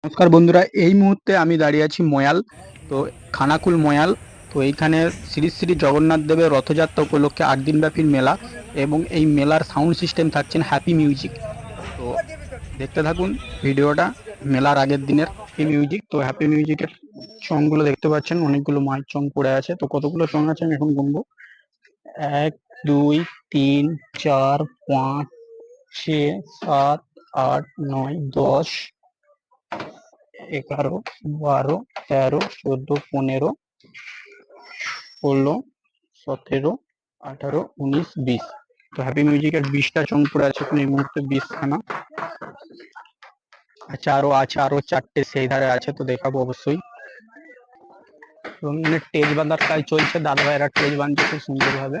নমস্কার বন্ধুরা, এই মুহূর্তে আমি দাঁড়িয়ে আছি ময়াল। তো খানাকুল ময়াল। তো এইখানে শ্রী শ্রী জগন্নাথ দেবের রথযাত্রা উপলক্ষে 8 দিন ব্যাপী মেলা, এবং এই মেলার সাউন্ড সিস্টেম থাকছেন হ্যাপি মিউজিক। তো দেখতে থাকুন ভিডিওটা। মেলার আগের দিনের হ্যাপি মিউজিক। তো হ্যাপি মিউজিকের সংগুলো দেখতে পাচ্ছেন, অনেকগুলো মাইক চং পড়ে আছে। তো কতগুলো চং আছে আমি এখন গুনবো। 1, 2, 3, 4, 5, 6, 7, 8, 9, 10, 11, 12, 13, 14, 15, 16, 17, 18, 19, 20। তো হ্যাপি মিউজিকের 20টা চং পড়ে আছে এখন এই মুহূর্তে, 20খানা। আচ্ছা, আরো 4টে সেই ধারে আছে, তো দেখাবো অবশ্যই। এবং এখানে টেজ বাঁধার কাজ চলছে, দাদা ভাইরা টেজ বাঁধছে খুব সুন্দর ভাবে।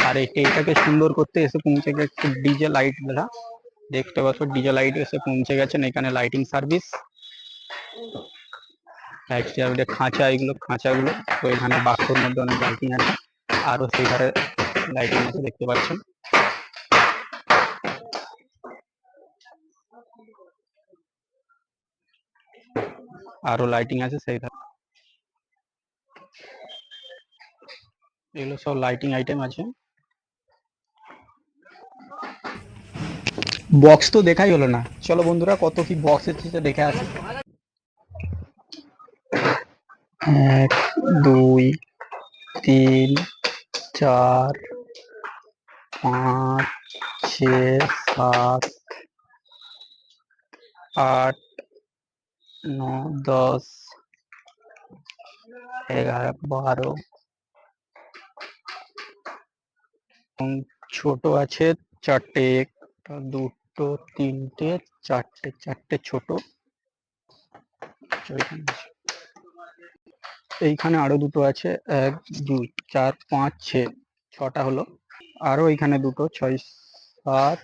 আর এই টেজটাকে সুন্দর করতে এসে পৌঁছে গেছে ডিজে লাইট দাদা। দেখতে পাচ্ছ ডিজে লাইট এসে পৌঁছে গেছেন এখানে, লাইটিং সার্ভিস। খাঁচা, এগুলো খাঁচাগুলো। তো এখানে বাক্সর মধ্যে অনেক লাইটিং আছে, আরো সেই ধারে লাইটিং আছে দেখতে পাচ্ছেন। আরো লাইটিং আছে সেই ধারে, এগুলো সব লাইটিং আইটেম আছে। বক্স তো দেখাই হলো না, চলো বন্ধুরা কত কি বক্স এসেছে দেখে আসি। 1, 2, 3, 4, 5, 6, 7, 8, 9, 10, 11, 12। ছোট আছে 4টে, একটা, দুটো, তিনটে, চারটে, 4টে ছোট। এইখানে আরো দুটো আছে, 1, 2, 4, 5, 6, 6টা হলো। আরো এইখানে দুটো, 6, 7,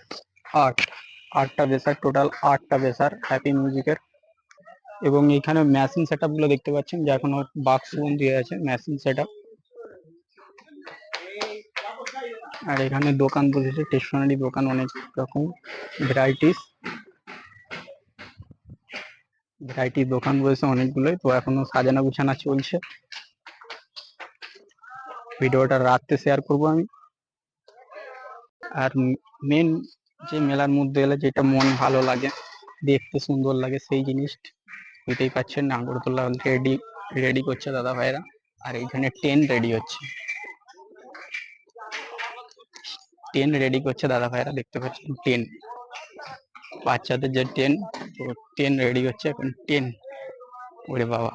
8, 8টা বেসার, টোটাল 8টা বেসার হ্যাপি মিউজিকের। এবং এইখানে মেশিন সেটআপ গুলো দেখতে পাচ্ছেন, যে এখনো বাক্স বন্দি হয়ে আছে মেশিন সেটআপ। আর এখানে দোকান বসেছে, স্টেশনারি দোকান, অনেক রকম ভ্যারাইটি দোকান বসেছে অনেকগুলোই। তো এখনো সাজানো গুছানো চলছে। ভিডিওটা রাত্রে শেয়ার করব আমি। আর মেন যে মেলার মধ্যে এলে যেটা মন ভালো লাগে, দেখতে সুন্দর লাগে, সেই জিনিস বুঝতেই পাচ্ছেন। নাগরদোল্লা রেডি রেডি করছে দাদা ভাইরা। আর এইখানে টেন রেডি হচ্ছে, টেন রেডি করছে দাদা ভাইরা, দেখতে পাচ্ছেন টেন, বাচ্চাদের যে টেন। তো টেন রেডি হচ্ছে এখন, টেন। ওরে বাবা,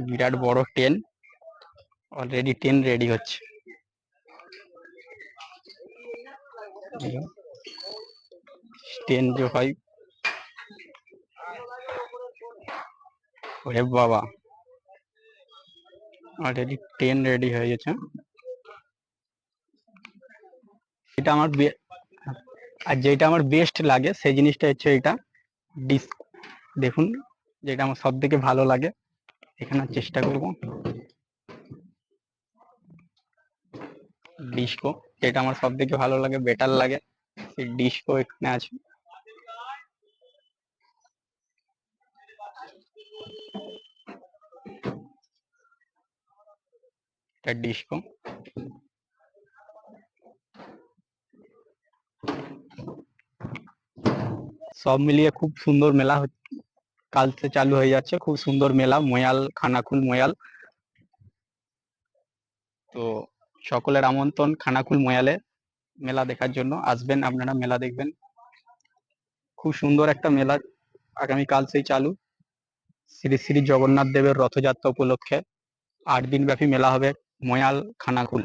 বিরাট বড় টেন, অলরেডি টেন রেডি হচ্ছে। টেন যে হয়, ওরে বাবা, অলরেডি টেন রেডি হয়ে গেছে। এটা আমার আর যেটা আমার বেস্ট লাগে সেই জিনিসটা হচ্ছে এটা, ডিস্ক। দেখুন, যেটা আমার সব থেকে ভালো লাগে, এখানে চেষ্টা করব। ডিস্কো, যেটা আমার সব থেকে ভালো লাগে, বেটার লাগে, সেই ডিস্কো এখানে আছে। এটা ডিস্কো। সব মিলিয়ে খুব সুন্দর মেলা কাল থেকে চালু হয়ে যাচ্ছে, খুব সুন্দর মেলা ময়াল, খানাকুল ময়াল। তো সকলের আমন্ত্রণ খানাকুল ময়ালে মেলা দেখার জন্য আসবেন, আপনারা মেলা দেখবেন। খুব সুন্দর একটা মেলা আগামীকাল সেই চালু, শ্রী শ্রী জগন্নাথ দেবের রথযাত্রা উপলক্ষে 8 দিন ব্যাপী মেলা হবে ময়াল খানাকুল।